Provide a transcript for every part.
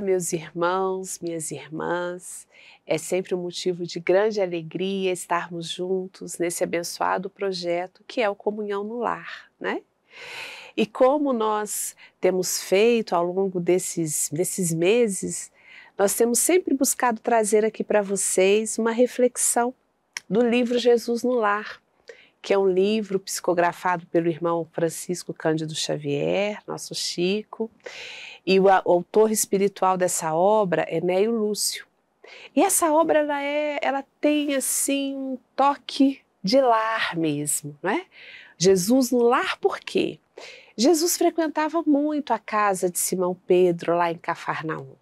meus irmãos, minhas irmãs. É sempre um motivo de grande alegria estarmos juntos nesse abençoado projeto que é o Comunhão no Lar, né? E como nós temos feito ao longo desses meses, nós temos sempre buscado trazer aqui para vocês uma reflexão do livro Jesus no Lar, que é um livro psicografado pelo irmão Francisco Cândido Xavier, nosso Chico, e o autor espiritual dessa obra é Néio Lúcio. E essa obra ela tem assim um toque de lar mesmo, né? Jesus no lar, por quê? Jesus frequentava muito a casa de Simão Pedro lá em Cafarnaum.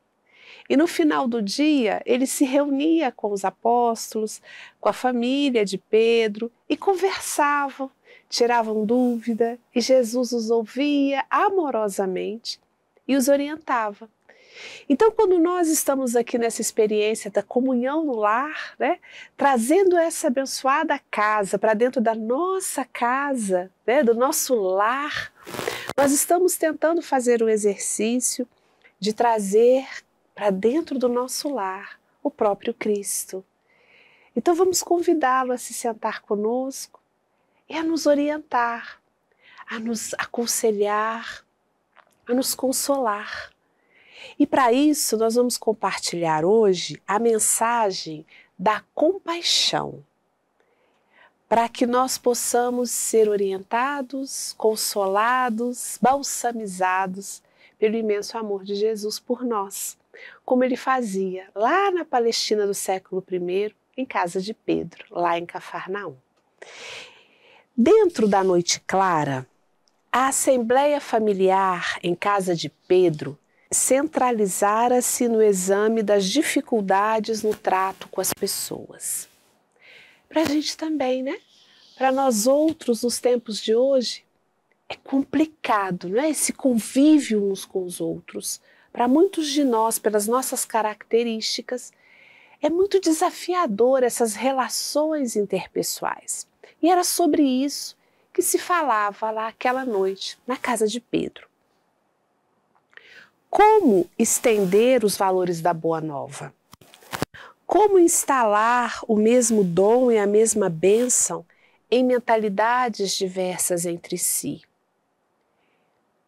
E no final do dia, ele se reunia com os apóstolos, com a família de Pedro e conversavam, tiravam dúvida e Jesus os ouvia amorosamente e os orientava. Então, quando nós estamos aqui nessa experiência da comunhão no lar, né, trazendo essa abençoada casa para dentro da nossa casa, né, do nosso lar, nós estamos tentando fazer o exercício de trazer para dentro do nosso lar o próprio Cristo. Então vamos convidá-lo a se sentar conosco e a nos orientar, a nos aconselhar, a nos consolar. E para isso nós vamos compartilhar hoje a mensagem da compaixão, para que nós possamos ser orientados, consolados, balsamizados pelo imenso amor de Jesus por nós, como ele fazia lá na Palestina do século I, em casa de Pedro, lá em Cafarnaum. Dentro da noite clara, a assembleia familiar em casa de Pedro centralizara-se no exame das dificuldades no trato com as pessoas. Para a gente também, né? Para nós outros, nos tempos de hoje, é complicado, não é? Esse convívio uns com os outros. Para muitos de nós, pelas nossas características, é muito desafiador essas relações interpessoais. E era sobre isso que se falava lá aquela noite, na casa de Pedro. Como estender os valores da Boa Nova? Como instalar o mesmo dom e a mesma bênção em mentalidades diversas entre si?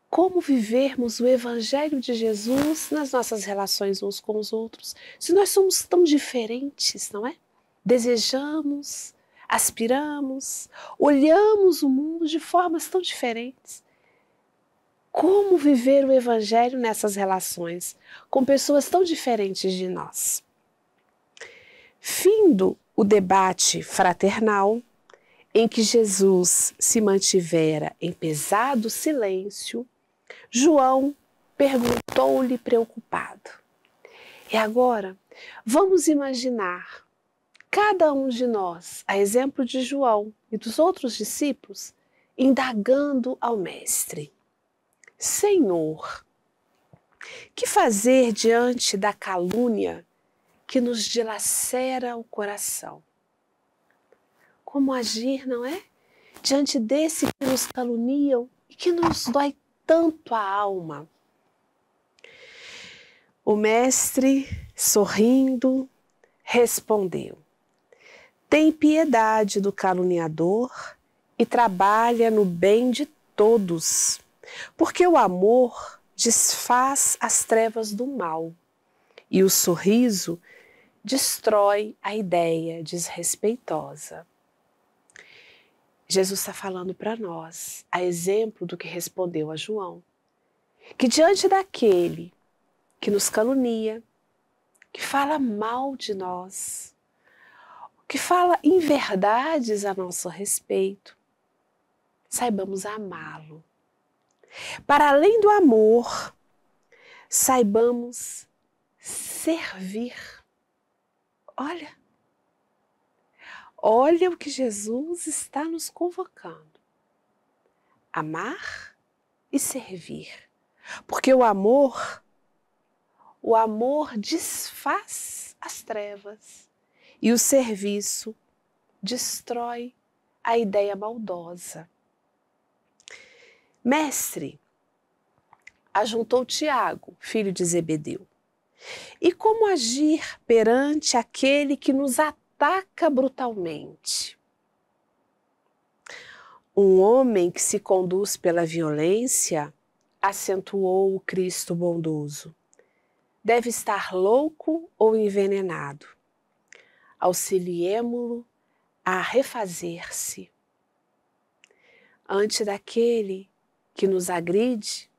Como vivermos o Evangelho de Jesus nas nossas relações uns com os outros, se nós somos tão diferentes, não é? Desejamos, aspiramos, olhamos o mundo de formas tão diferentes. Como viver o Evangelho nessas relações com pessoas tão diferentes de nós? Findo o debate fraternal, em que Jesus se mantivera em pesado silêncio, João perguntou-lhe preocupado: e agora, vamos imaginar cada um de nós, a exemplo de João e dos outros discípulos, indagando ao Mestre: Senhor, que fazer diante da calúnia que nos dilacera o coração? Como agir, não é? Diante desse que nos caluniam e que nos dói tanto a alma. O Mestre, sorrindo, respondeu: tem piedade do caluniador e trabalha no bem de todos, porque o amor desfaz as trevas do mal e o sorriso destrói a ideia desrespeitosa. Jesus está falando para nós, a exemplo do que respondeu a João, que diante daquele que nos calunia, que fala mal de nós, que fala inverdades a nosso respeito, saibamos amá-lo. Para além do amor, saibamos servir. Olha o que Jesus está nos convocando. Amar e servir. Porque o amor desfaz as trevas e o serviço destrói a ideia maldosa. Mestre, ajuntou Tiago, filho de Zebedeu, E como agir perante aquele que nos ataca brutalmente? Um homem que se conduz pela violência, acentuou o Cristo bondoso, deve estar louco ou envenenado. Auxiliemo-lo a refazer-se. Ante daquele que nos agride,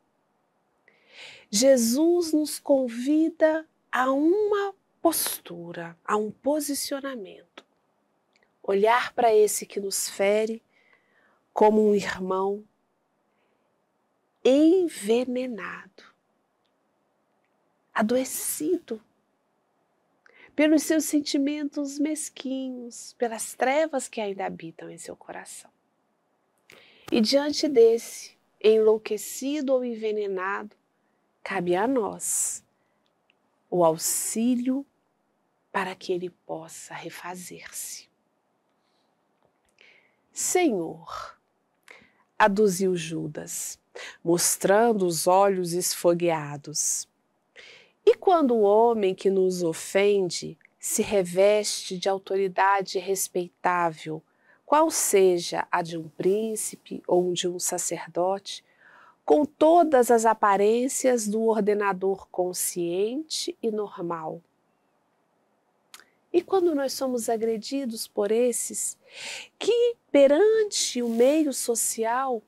Jesus nos convida a uma postura, a um posicionamento. Olhar para esse que nos fere como um irmão envenenado, adoecido pelos seus sentimentos mesquinhos, pelas trevas que ainda habitam em seu coração. E diante desse, enlouquecido ou envenenado, cabe a nós o auxílio para que ele possa refazer-se. Senhor, aduziu Judas, mostrando os olhos esfogueados. E quando o homem que nos ofende se reveste de autoridade respeitável, qual seja a de um príncipe ou de um sacerdote, com todas as aparências do ordenador consciente e normal? E quando nós somos agredidos por esses que, perante o meio social,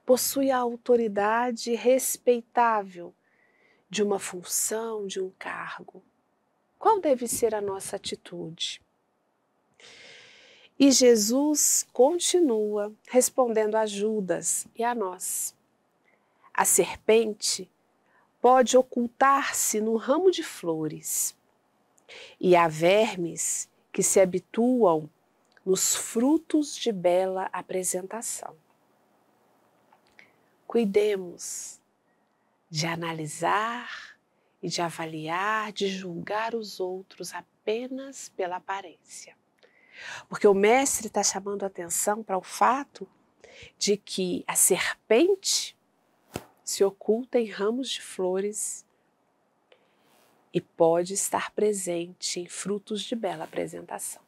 possui a autoridade respeitável de uma função, de um cargo, qual deve ser a nossa atitude? E Jesus continua respondendo a Judas e a nós. A serpente pode ocultar-se no ramo de flores, e há vermes que se habituam nos frutos de bela apresentação. Cuidemos de analisar e de avaliar, de julgar os outros apenas pela aparência. Porque o mestre está chamando a atenção para o fato de que a serpente se oculta em ramos de flores e pode estar presente em frutos de bela apresentação.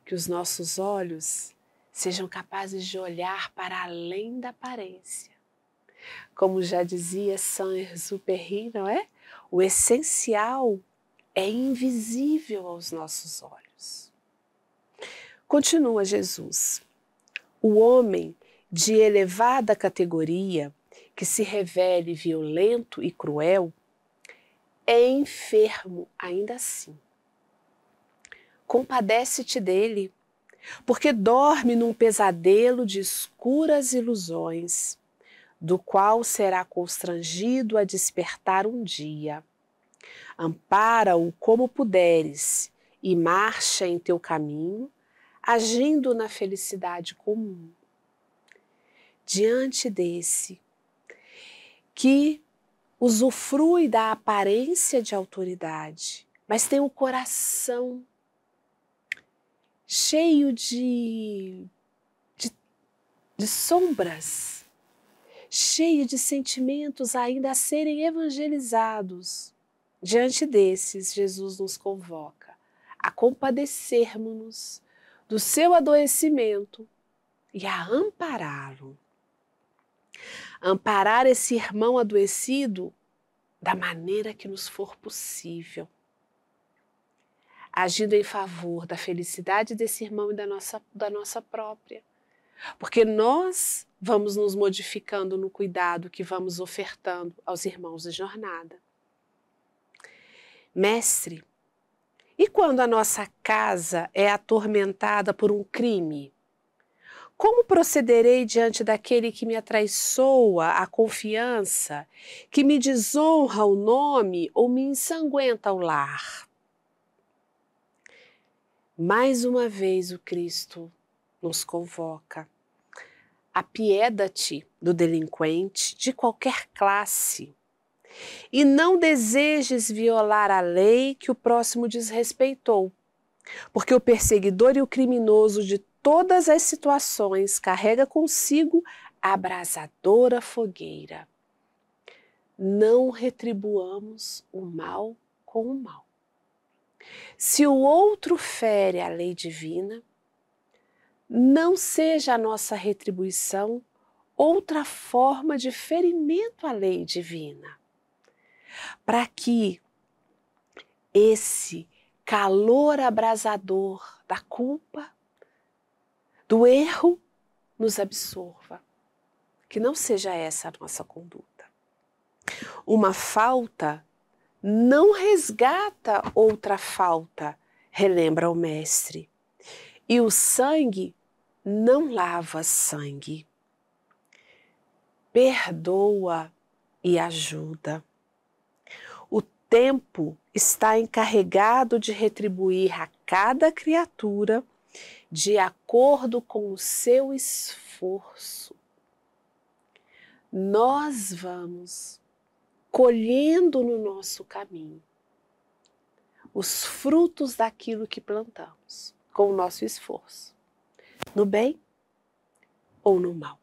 Que os nossos olhos sejam capazes de olhar para além da aparência. Como já dizia Saint-Exupéry, não é? O essencial é invisível aos nossos olhos. Continua Jesus. O homem de elevada categoria, que se revele violento e cruel, é enfermo ainda assim. Compadece-te dele, porque dorme num pesadelo de escuras ilusões, do qual será constrangido a despertar um dia. Ampara-o como puderes e marcha em teu caminho, agindo na felicidade comum. Diante desse, que usufrui da aparência de autoridade, mas tem o coração cheio de sombras, cheio de sentimentos ainda a serem evangelizados. Diante desses, Jesus nos convoca a compadecermos-nos do seu adoecimento e a ampará-lo. Amparar esse irmão adoecido da maneira que nos for possível, agindo em favor da felicidade desse irmão e da nossa própria. Porque nós vamos nos modificando no cuidado que vamos ofertando aos irmãos de jornada. Mestre, e quando a nossa casa é atormentada por um crime? Como procederei diante daquele que me atraiçoa a confiança, que me desonra o nome ou me ensanguenta o lar? Mais uma vez o Cristo nos convoca. Apieda-te do delinquente de qualquer classe e não desejes violar a lei que o próximo desrespeitou, porque o perseguidor e o criminoso de todas as situações carrega consigo a abrasadora fogueira. não retribuamos o mal com o mal. Se o outro fere a lei divina, não seja a nossa retribuição outra forma de ferimento à lei divina, para que esse calor abrasador da culpa, do erro, nos absorva. Que não seja essa a nossa conduta. Uma falta não resgata outra falta, relembra o mestre. E o sangue não lava sangue. Perdoa e ajuda. O tempo está encarregado de retribuir a cada criatura de acordo com o seu esforço. Nós vamos colhendo no nosso caminho os frutos daquilo que plantamos, com o nosso esforço, no bem ou no mal.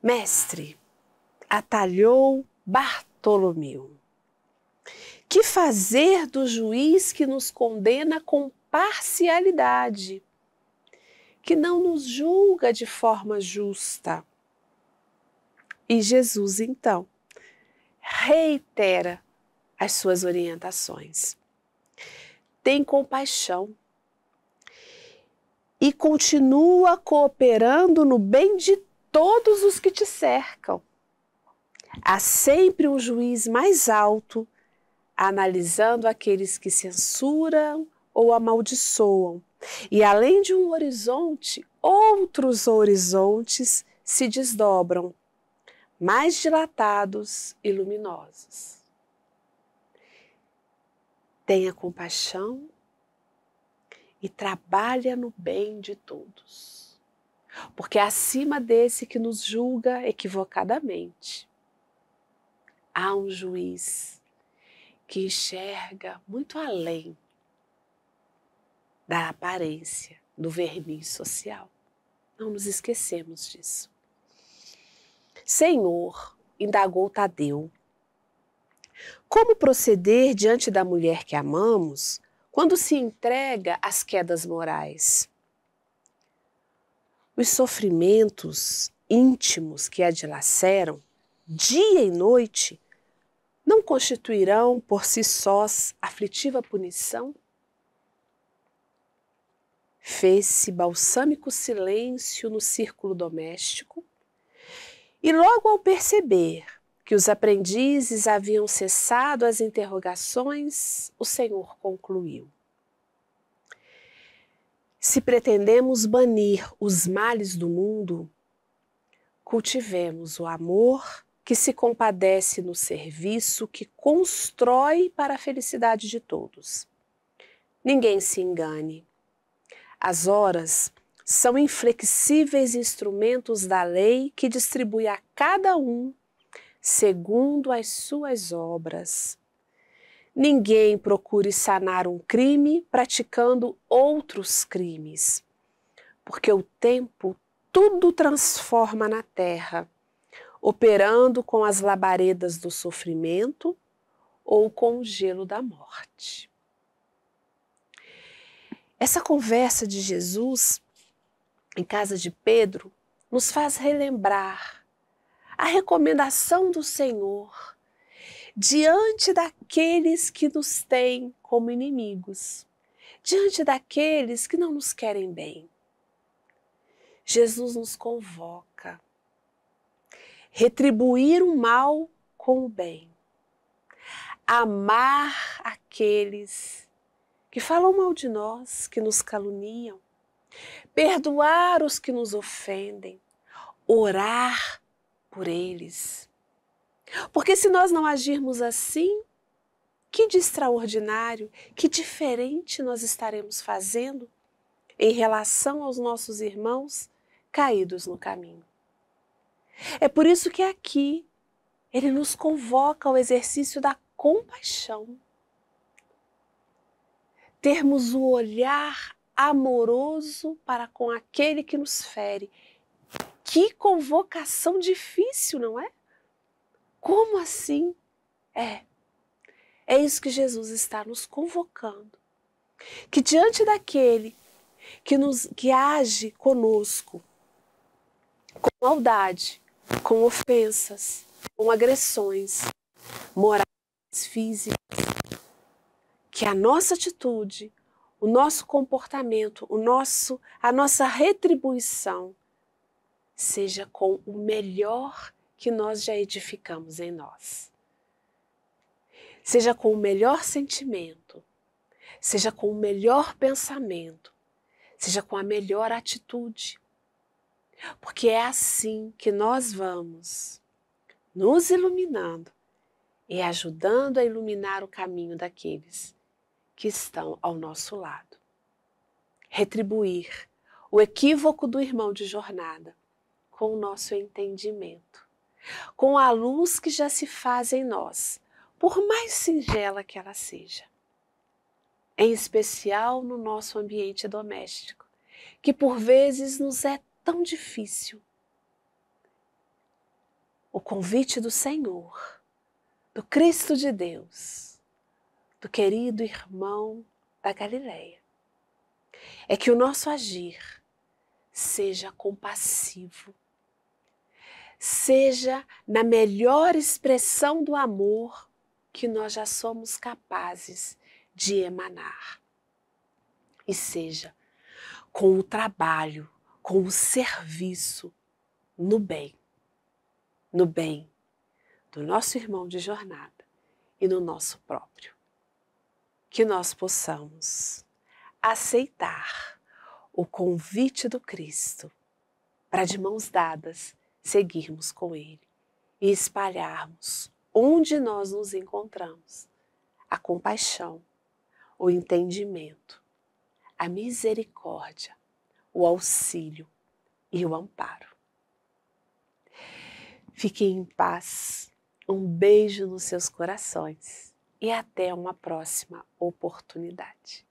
Mestre, atalhou Bartolomeu. Que fazer do juiz que nos condena com parcialidade, que não nos julga de forma justa? E Jesus, então, reitera as suas orientações. Tem compaixão e continua cooperando no bem de todos os que te cercam. Há sempre um juiz mais alto, analisando aqueles que censuram ou amaldiçoam. E além de um horizonte, outros horizontes se desdobram, mais dilatados e luminosos. Tenha compaixão e trabalha no bem de todos, porque acima desse que nos julga equivocadamente, há um juiz que enxerga muito além da aparência, do verniz social. Não nos esquecemos disso. Senhor, indagou Tadeu, como proceder diante da mulher que amamos quando se entrega às quedas morais? Os sofrimentos íntimos que a dilaceram, dia e noite, não constituirão por si sós aflitiva punição? Fez-se balsâmico silêncio no círculo doméstico e logo ao perceber que os aprendizes haviam cessado as interrogações, o Senhor concluiu. Se pretendemos banir os males do mundo, cultivemos o amor que se compadece no serviço que constrói para a felicidade de todos. Ninguém se engane. As horas são inflexíveis instrumentos da lei que distribui a cada um segundo as suas obras. Ninguém procure sanar um crime praticando outros crimes, porque o tempo tudo transforma na terra, operando com as labaredas do sofrimento ou com o gelo da morte. Essa conversa de Jesus em casa de Pedro nos faz relembrar a recomendação do Senhor diante daqueles que nos têm como inimigos, diante daqueles que não nos querem bem. Jesus nos convoca a retribuir o mal com o bem, amar aqueles que falam mal de nós, que nos caluniam, perdoar os que nos ofendem, orar por eles. Porque se nós não agirmos assim, que de extraordinário, que diferente nós estaremos fazendo em relação aos nossos irmãos caídos no caminho. É por isso que aqui ele nos convoca ao exercício da compaixão. Termos o olhar amoroso para com aquele que nos fere. Que convocação difícil, não é? Como assim? É isso que Jesus está nos convocando. Que diante daquele que age conosco com maldade, com ofensas, com agressões morais, físicas, que a nossa atitude, o nosso comportamento, a nossa retribuição seja com o melhor que nós já edificamos em nós. Seja com o melhor sentimento, seja com o melhor pensamento, seja com a melhor atitude. Porque é assim que nós vamos nos iluminando e ajudando a iluminar o caminho daqueles que estão ao nosso lado. Retribuir o equívoco do irmão de jornada com o nosso entendimento, com a luz que já se faz em nós, por mais singela que ela seja. Em especial no nosso ambiente doméstico, que por vezes nos é tão difícil. O convite do Senhor, do Cristo de Deus, do querido irmão da Galileia, é que o nosso agir seja compassivo, seja na melhor expressão do amor que nós já somos capazes de emanar. E seja com o trabalho, com o serviço no bem do nosso irmão de jornada e no nosso próprio. Que nós possamos aceitar o convite do Cristo para de mãos dadas seguirmos com Ele e espalharmos onde nós nos encontramos a compaixão, o entendimento, a misericórdia, o auxílio e o amparo. Fiquem em paz, um beijo nos seus corações e até uma próxima oportunidade.